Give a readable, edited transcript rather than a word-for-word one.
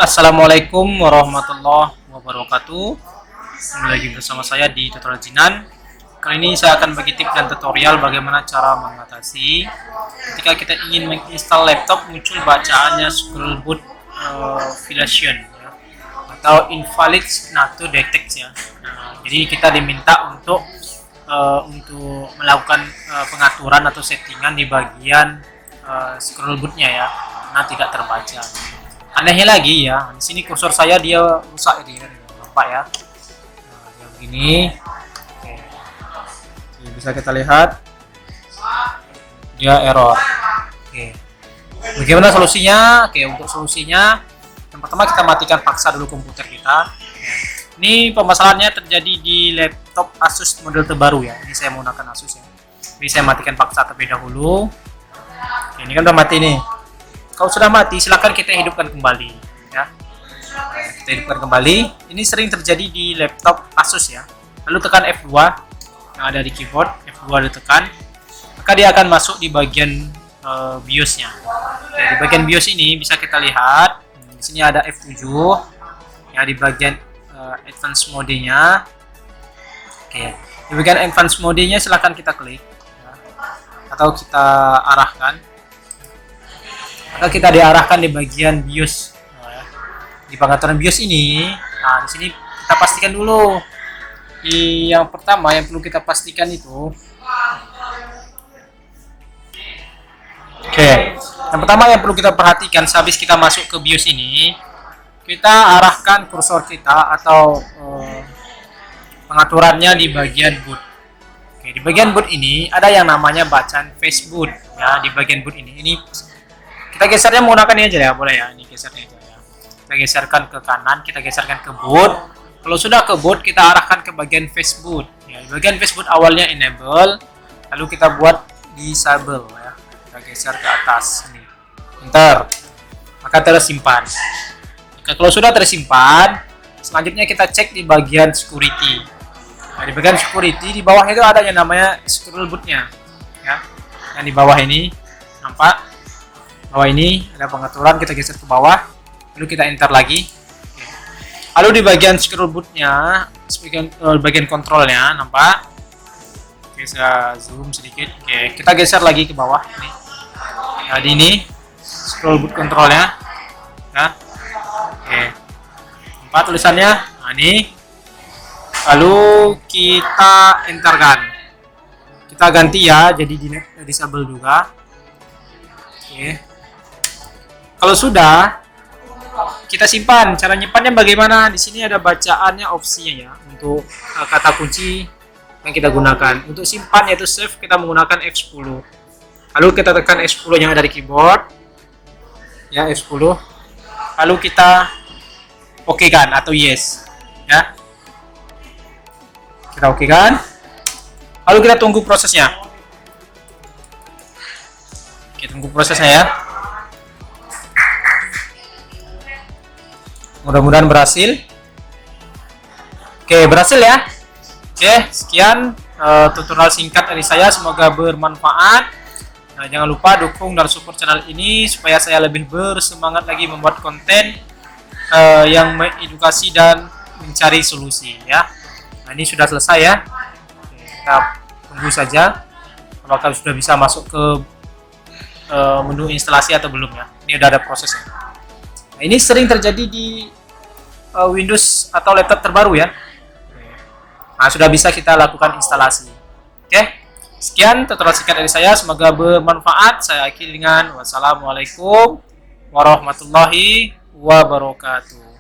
Assalamualaikum warahmatullahi wabarakatuh. Kembali lagi bersama saya di Tutorial Jinan. Kali ini saya akan bagi tips dan tutorial bagaimana cara mengatasi ketika kita ingin menginstal laptop muncul bacaannya scroll boot violation ya, atau invalid not to detect ya. Jadi kita diminta untuk melakukan pengaturan atau settingan di bagian scroll bootnya ya, karena tidak terbaca. Anehnya lagi ya, di sini kursor saya dia rusak ini, nampak ya. Dia begini. Oke. Jadi bisa kita lihat dia error. Oke. Bagaimana solusinya? Oke, untuk solusinya yang pertama kita matikan paksa dulu komputer kita. Ini permasalahannya terjadi di laptop Asus model terbaru ya. Ini saya menggunakan Asus ya. Jadi saya matikan paksa terlebih dahulu. Oke, ini kan udah mati nih. Kalau sudah mati, silakan kita hidupkan kembali ya. Kita hidupkan kembali. Ini sering terjadi di laptop Asus ya. Lalu tekan F2 yang ada di keyboard, F2 ditekan, maka dia akan masuk di bagian BIOS-nya. Oke, di bagian BIOS ini bisa kita lihat di sini ada F7 ya, di bagian advanced mode-nya. Oke, di bagian advanced mode-nya silakan kita klik ya, atau kita arahkan. Maka kita diarahkan di bagian BIOS. Di pengaturan BIOS ini, nah di sini kita pastikan dulu. Yang pertama yang perlu kita pastikan itu, yang pertama yang perlu kita perhatikan sehabis kita masuk ke BIOS ini, kita arahkan kursor kita atau pengaturannya di bagian boot. Oke, di bagian boot ini ada yang namanya bacaan Facebook ya. Di bagian boot ini kita gesernya menggunakan ini aja ya, boleh ya, ini gesernya aja ya. Kita geserkan ke kanan, kita geserkan ke boot. Kalau sudah ke boot, kita arahkan ke bagian Facebook ya. Di bagian Facebook awalnya enable, lalu kita buat disable ya. Kita geser ke atas ini, enter, maka tersimpan. Kalau sudah tersimpan, selanjutnya kita cek di bagian security. Nah, di bagian security di bawah itu ada yang namanya scroll bootnya ya. Yang di bawah ini nampak, bawah ini ada pengaturan, kita geser ke bawah, lalu kita enter lagi. Lalu di bagian scroll bootnya, bagian kontrolnya nampak. Oke, saya zoom sedikit. Oke, kita geser lagi ke bawah ini. Nah, di ini scroll boot kontrolnya ya. Oke, nampak tulisannya. Nah, ini lalu kita enterkan, kita ganti ya jadi disable juga. Oke, kalau sudah kita simpan. Cara nyimpannya bagaimana? Di sini ada bacaannya, opsinya ya, untuk kata kunci yang kita gunakan. Untuk simpan yaitu save, kita menggunakan F10. Lalu kita tekan F10 yang ada di keyboard ya, F10. Lalu kita oke kan atau yes ya. Kita oke kan. Lalu kita tunggu prosesnya. Kita tunggu prosesnya ya. Mudah-mudahan berhasil. Oke, berhasil ya. Oke, sekian tutorial singkat dari saya, semoga bermanfaat. Nah, jangan lupa dukung dan support channel ini supaya saya lebih bersemangat lagi membuat konten yang mengedukasi dan mencari solusi ya. Nah, ini sudah selesai ya. Oke, kita tunggu saja apakah sudah bisa masuk ke menu instalasi atau belum ya. Ini udah ada prosesnya. Nah, ini sering terjadi di Windows atau laptop terbaru ya. Nah, sudah bisa kita lakukan instalasi. Oke, sekian tutorial singkat dari saya, semoga bermanfaat. Saya akhiri dengan wassalamualaikum warahmatullahi wabarakatuh.